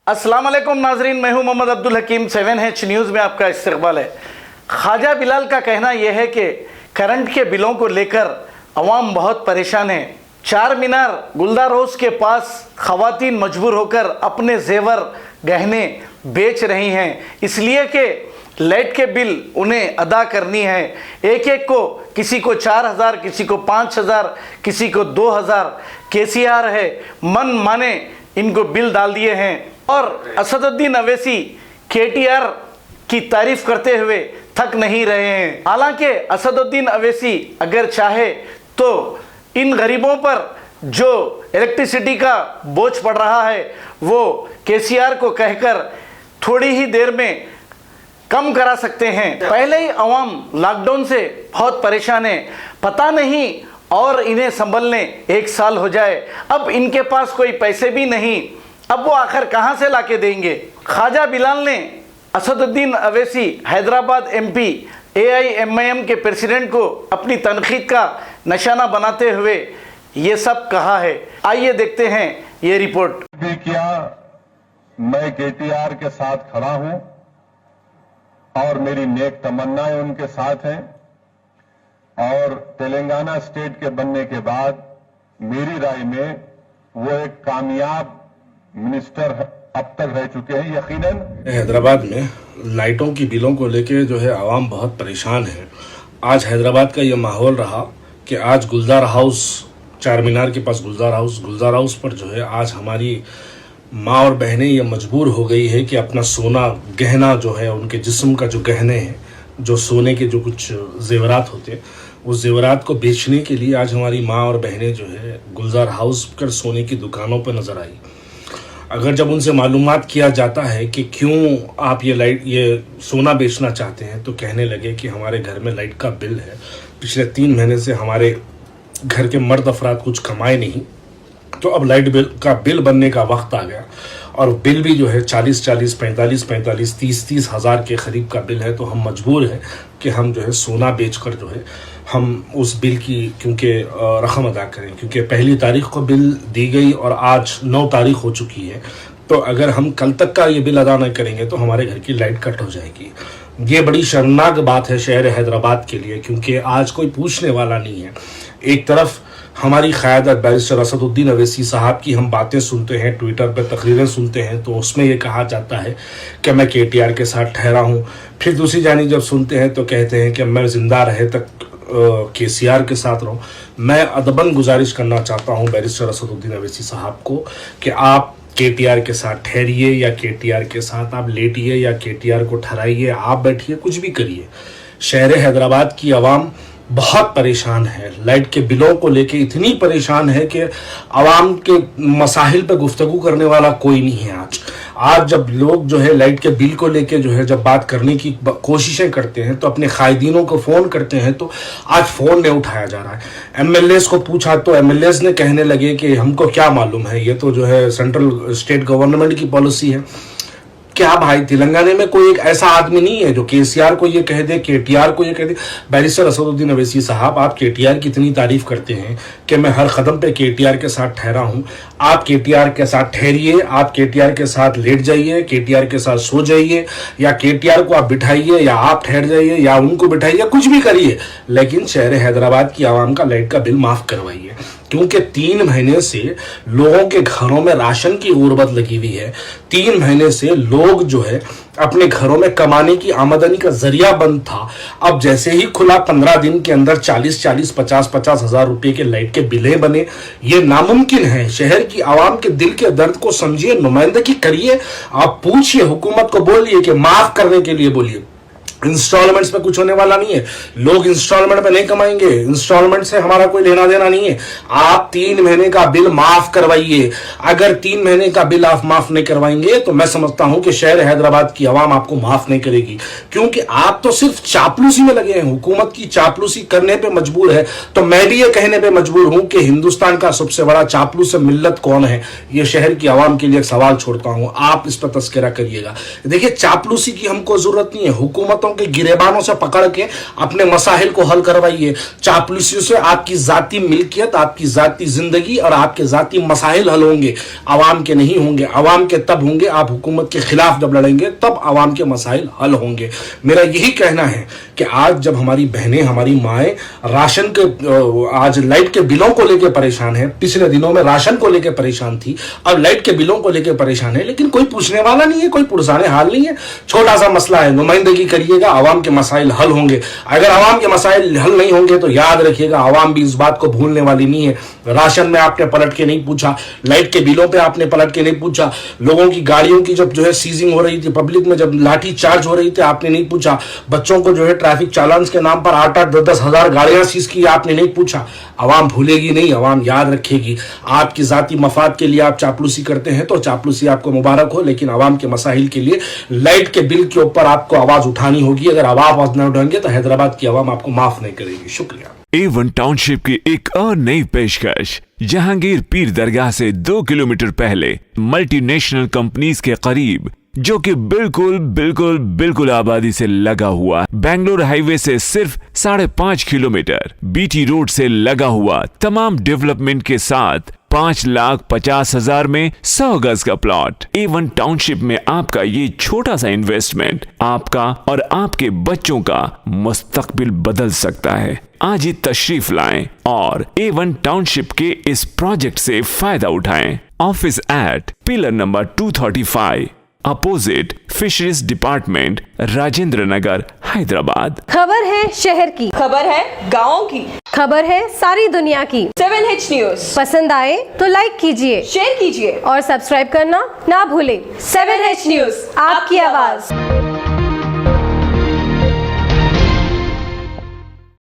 अस्सलाम वालेकुम नाजरीन, मैं हूं मोहम्मद अब्दुल हकीम। 7H न्यूज़ में आपका इस्तकबाल है। ख्वाजा बिलाल का कहना यह है कि करंट के बिलों को लेकर अवाम बहुत परेशान है। चार मीनार गुलदार हाउस के पास ख़वातीन मजबूर होकर अपने जेवर गहने बेच रही हैं, इसलिए कि लाइट के बिल उन्हें अदा करनी है। एक एक को, किसी को 4,000, किसी को 5,000, किसी को 2,000 KCR है, मन माने इनको बिल डाल दिए हैं। और असदुद्दीन अवैसी KTR की तारीफ करते हुए थक नहीं रहे हैं। हालांकि असदुद्दीन अवैसी अगर चाहे तो इन गरीबों पर जो इलेक्ट्रिसिटी का बोझ पड़ रहा है वो KCR को कहकर थोड़ी ही देर में कम करा सकते हैं। पहले ही अवाम लॉकडाउन से बहुत परेशान है, पता नहीं और इन्हें संभलने 1 साल हो जाए। अब इनके पास कोई पैसे भी नहीं, अब वो आखिर कहां से लाके देंगे। ख्वाजा बिलाल ने असदुद्दीन अवैसी हैदराबाद MP AIMIM के प्रेसिडेंट को अपनी तनकीद का निशाना बनाते हुए ये सब कहा है। आइए देखते हैं ये रिपोर्ट। भी किया, मैं KTR के साथ खड़ा हूं और मेरी नेक तमन्नाएं उनके साथ हैं। और तेलंगाना स्टेट के बनने के बाद मेरी राय में वो एक कामयाब मिनिस्टर अब तक रह चुके हैं। यकीनन हैदराबाद में लाइटों की बिलों को लेके जो है आवाम बहुत परेशान है। आज हैदराबाद का ये माहौल रहा कि आज गुलजार हाउस, चार मीनार के पास गुलजार हाउस पर जो है आज हमारी माँ और बहनें ये मजबूर हो गई है कि अपना सोना गहना जो है, उनके जिस्म का जो गहने हैं, जो सोने के जो कुछ जेवरात होते हैं, उस जेवरात को बेचने के लिए आज हमारी माँ और बहनें जो है गुलजार हाउस कर सोने की दुकानों पर नजर आई। अगर जब उनसे मालूमात किया जाता है कि क्यों आप ये सोना बेचना चाहते हैं, तो कहने लगे कि हमारे घर में लाइट का बिल है, पिछले 3 महीने से हमारे घर के मर्द अफराद कुछ कमाए नहीं, तो अब लाइट बिल का बिल बनने का वक्त आ गया। और बिल भी जो है 40-40, 45-45, 30-30 हज़ार के करीब का बिल है। तो हम मजबूर हैं कि हम जो है सोना बेचकर जो है हम उस बिल की क्योंकि रकम अदा करें, क्योंकि 1 तारीख को बिल दी गई और आज 9 तारीख हो चुकी है। तो अगर हम कल तक का ये बिल अदा नहीं करेंगे तो हमारे घर की लाइट कट हो जाएगी। ये बड़ी शर्मनाक बात है शहर हैदराबाद के लिए, क्योंकि आज कोई पूछने वाला नहीं है। एक तरफ हमारी क़यादत बैरिस्टर असदुद्दीन अवैसी साहब की हम बातें सुनते हैं, ट्विटर पर तकरीरें सुनते हैं, तो उसमें ये कहा जाता है कि मैं KTR के साथ ठहरा हूँ। फिर दूसरी जानिब जब सुनते हैं तो कहते हैं कि मैं ज़िंदा रहे तक KCR के साथ रहूँ। मैं अदबन गुजारिश करना चाहता हूँ बैरिस्टर असदुद्दीन अवैसी साहब को कि आप KTR के साथ ठहरिए या KTR के साथ आप लेटिए या KTR को ठहराइए, आप बैठिए, कुछ भी करिए। शहर हैदराबाद की आवाम बहुत परेशान है। लाइट के बिलों को लेके इतनी परेशान है कि आवाम के मसाइल पे गुफ्तगू करने वाला कोई नहीं है। आज जब लोग जो है लाइट के बिल को लेके जो है जब बात करने की कोशिशें करते हैं तो अपने कायदीनों को फ़ोन करते हैं, तो आज फ़ोन नहीं उठाया जा रहा है। MLAs को पूछा तो MLAs ने कहने लगे कि हमको क्या मालूम है, ये तो जो है सेंट्रल स्टेट गवर्नमेंट की पॉलिसी है। क्या भाई, तेलंगाना में कोई एक ऐसा आदमी नहीं है जो KCR को ये कह दे, KTR को ये कह दे। बैरिस्टर असदुद्दीन अवैसी साहब, आप KTR की इतनी तारीफ करते हैं कि मैं हर कदम पे KTR के साथ ठहरा हूं। आप KTR के साथ ठहरिए, आप KTR के साथ लेट जाइए, KTR के साथ सो जाइए, या KTR को आप बिठाइए या आप ठहर जाइए या उनको बिठाइए, कुछ भी करिए, लेकिन शहर हैदराबाद की आवाम का लाइट का बिल माफ करवाइए। क्योंकि 3 महीने से लोगों के घरों में राशन की गुर्बत लगी हुई है। 3 महीने से लोग जो है अपने घरों में कमाने की आमदनी का जरिया बंद था। अब जैसे ही खुला 15 दिन के अंदर 40-40, 50-50 हज़ार रुपए के लाइट के बिलें बने। ये नामुमकिन है। शहर की आवाम के दिल के दर्द को समझिए, नुमाइंदगी करिए, आप पूछिए, हुकूमत को बोलिए कि माफ करने के लिए बोलिए। इंस्टॉलमेंट्स में कुछ होने वाला नहीं है, लोग इंस्टॉलमेंट में नहीं कमाएंगे, इंस्टॉलमेंट से हमारा कोई लेना देना नहीं है। आप 3 महीने का बिल माफ करवाइए। अगर 3 महीने का बिल आप माफ नहीं करवाएंगे तो मैं समझता हूं कि शहर हैदराबाद की आवाम आपको माफ नहीं करेगी, क्योंकि आप तो सिर्फ चापलूसी में लगे हैं, हुकूमत की चापलूसी करने पे मजबूर है। तो मैं भी ये कहने पे मजबूर हूं कि हिंदुस्तान का सबसे बड़ा चापलूस मिल्लत कौन है। ये शहर की आवाम के लिए एक सवाल छोड़ता हूं, आप इस पर तस्करा करिएगा। देखिए, चापलूसी की हमको जरूरत नहीं है। हुकूमतों सियासतों के गिरेबानों से पकड़ के अपने मसाइल को हल करवाइए। चापलूसियों से आपकी जाती मिल्कियत, आपकी जाती जिंदगी और आपके जाती मसाइल हल होंगे, आवाम के नहीं होंगे। आवाम के तब होंगे आप हुकूमत के खिलाफ जब लड़ेंगे, तब आवाम के मसाइल हल होंगे। मेरा यही कहना है कि आज जब हमारी बहनें, हमारी माएँ राशन के आज लाइट के बिलों को लेकर परेशान है, पिछले दिनों में राशन को लेकर परेशान थी, अब लाइट के बिलों को लेकर परेशान है, लेकिन कोई पूछने वाला नहीं है, कोई पुरसाने हाल नहीं है। छोटा सा मसला है, नुमाइंदगी करिएगा, आवाम के मसाइल हल होंगे। अगर आवाम के मसाइल हल नहीं होंगे तो याद रखिएगा आवाम भी इस बात को भूलने वाली नहीं है। राशन में आपने पलट के नहीं पूछा, लाइट के बिलों पे आपने पलट के नहीं पूछा, लोगों की गाड़ियों की जब जो है सीजिंग हो रही थी, पब्लिक में जब लाठी चार्ज हो रही थी आपने नहीं पूछा, बच्चों को जो है ट्रैफिक चालान के नाम पर 8-8, 10-10 हजार गाड़ियां सीज की आपने नहीं पूछा। आवाम भूलेगी नहीं, आवाम याद रखेगी। आपकी जाती मफाद के लिए आप चापलूसी करते हैं तो चापलूसी आपको मुबारक हो, लेकिन आवाम के मसाइल के लिए लाइट के बिल के ऊपर आपको आवाज उठानी होगी। अगर आवाज न उठाएंगे तो हैदराबाद की आवाम आपको माफ नहीं करेगी। शुक्रिया। A1 टाउनशिप की एक और नई पेशकश, जहांगीर पीर दरगाह से 2 किलोमीटर पहले मल्टीनेशनल कंपनीज के करीब, जो कि बिल्कुल आबादी से लगा हुआ, बेंगलोर हाईवे से सिर्फ 5.5 किलोमीटर, बीटी रोड से लगा हुआ, तमाम डेवलपमेंट के साथ 5,50,000 में 100 गज का प्लॉट। A1 टाउनशिप में आपका ये छोटा सा इन्वेस्टमेंट आपका और आपके बच्चों का मुस्तकबिल बदल सकता है। आज ही तशरीफ लाएं और A1 टाउनशिप के इस प्रोजेक्ट से फायदा उठाएं। Office at pillar number 235, opposite fisheries department, Rajendra Nagar, Hyderabad. खबर है शहर की, खबर है गाँव की, खबर है सारी दुनिया की। 7H न्यूज पसंद आए तो लाइक कीजिए, शेयर कीजिए और सब्सक्राइब करना ना भूलें। 7H न्यूज, आपकी आवाज।